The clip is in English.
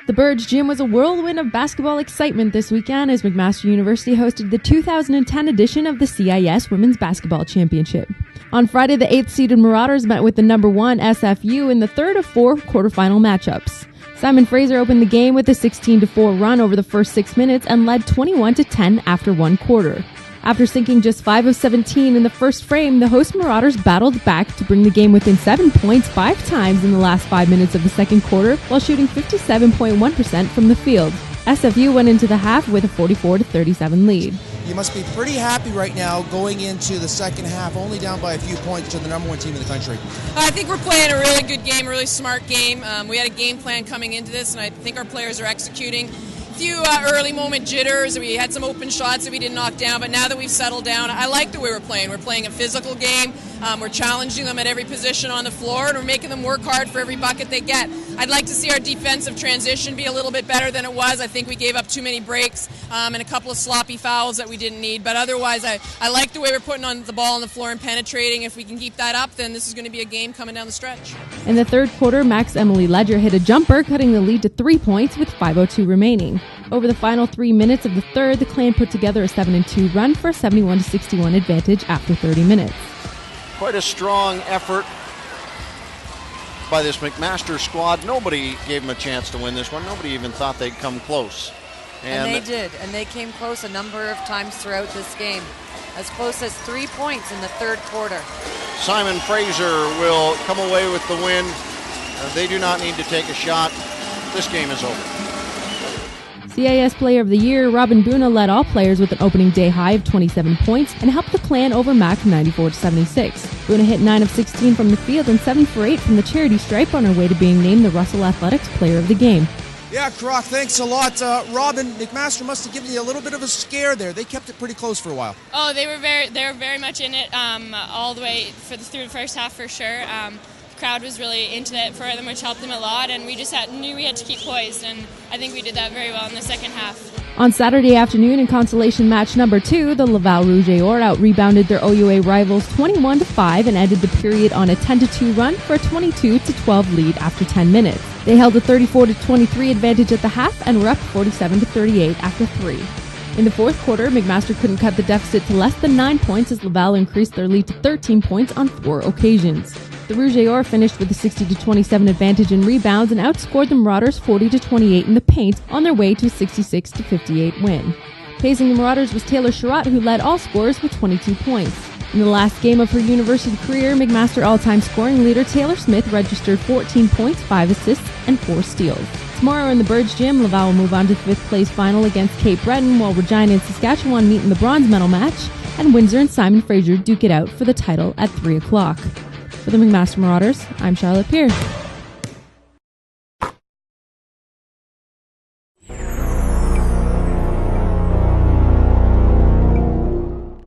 The Burge Gym was a whirlwind of basketball excitement this weekend as McMaster University hosted the 2010 edition of the CIS Women's Basketball Championship. On Friday, the 8th-seeded Marauders met with the number 1 SFU in the third of 4 quarterfinal matchups. Simon Fraser opened the game with a 16-4 run over the first 6 minutes and led 21-10 after one quarter. After sinking just 5 of 17 in the first frame, the host Marauders battled back to bring the game within 7 points 5 times in the last 5 minutes of the second quarter while shooting 57.1% from the field. SFU went into the half with a 44-37 lead. You must be pretty happy right now going into the second half, only down by a few points to the number 1 team in the country. I think we're playing a really good game, a really smart game. We had a game plan coming into this, and I think our players are executing. Few early moment jitters. We had some open shots that we didn't knock down, but now that we've settled down, I like the way we're playing. We're playing a physical game. We're challenging them at every position on the floor, and we're making them work hard for every bucket they get. I'd like to see our defensive transition be a little bit better than it was. I think we gave up too many breaks and a couple of sloppy fouls that we didn't need, but otherwise I like the way we're putting on the ball on the floor and penetrating. If we can keep that up, then this is going to be a game coming down the stretch. In the third quarter, Max Emily Ledger hit a jumper, cutting the lead to 3 points with 5:02 remaining. Over the final 3 minutes of the third, the Clan put together a 7-2 run for a 71-61 advantage after 30 minutes. Quite a strong effort by this McMaster squad. Nobody gave them a chance to win this one. Nobody even thought they'd come close. And they did, and they came close a number of times throughout this game. As close as 3 points in the third quarter. Simon Fraser will come away with the win. They do not need to take a shot. This game is over. CIS Player of the Year, Robin Buna led all players with an opening day high of 27 points and helped the Clan over Mac 94-76. Buna hit 9 of 16 from the field and 7 for 8 from the charity stripe on her way to being named the Russell Athletics Player of the Game. Yeah, Croc, thanks a lot. Robin, McMaster must have given you a little bit of a scare there. They kept it pretty close for a while. Oh, they were very much in it all the way through the first half for sure. Crowd was really into it for them, which helped them a lot, and we just knew we had to keep poised, and I think we did that very well in the second half. On Saturday afternoon in consolation match number 2, the Laval Rouge et Or out-rebounded their OUA rivals 21-5 and ended the period on a 10-2 run for a 22-12 lead after 10 minutes. They held a 34-23 advantage at the half and were up 47-38 after 3. In the fourth quarter, McMaster couldn't cut the deficit to less than 9 points as Laval increased their lead to 13 points on 4 occasions. The Rouge et Or finished with a 60-27 advantage in rebounds and outscored the Marauders 40-28 in the paint on their way to a 66-58 win. Pacing the Marauders was Taylor Sherratt, who led all scorers with 22 points. In the last game of her university career, McMaster all-time scoring leader Taylor Smith registered 14 points, 5 assists, and 4 steals. Tomorrow in the Burge Gym, Laval will move on to the 5th place final against Cape Breton, while Regina and Saskatchewan meet in the bronze medal match, and Windsor and Simon Fraser duke it out for the title at 3 o'clock. For the McMaster Marauders, I'm Charlotte Peer.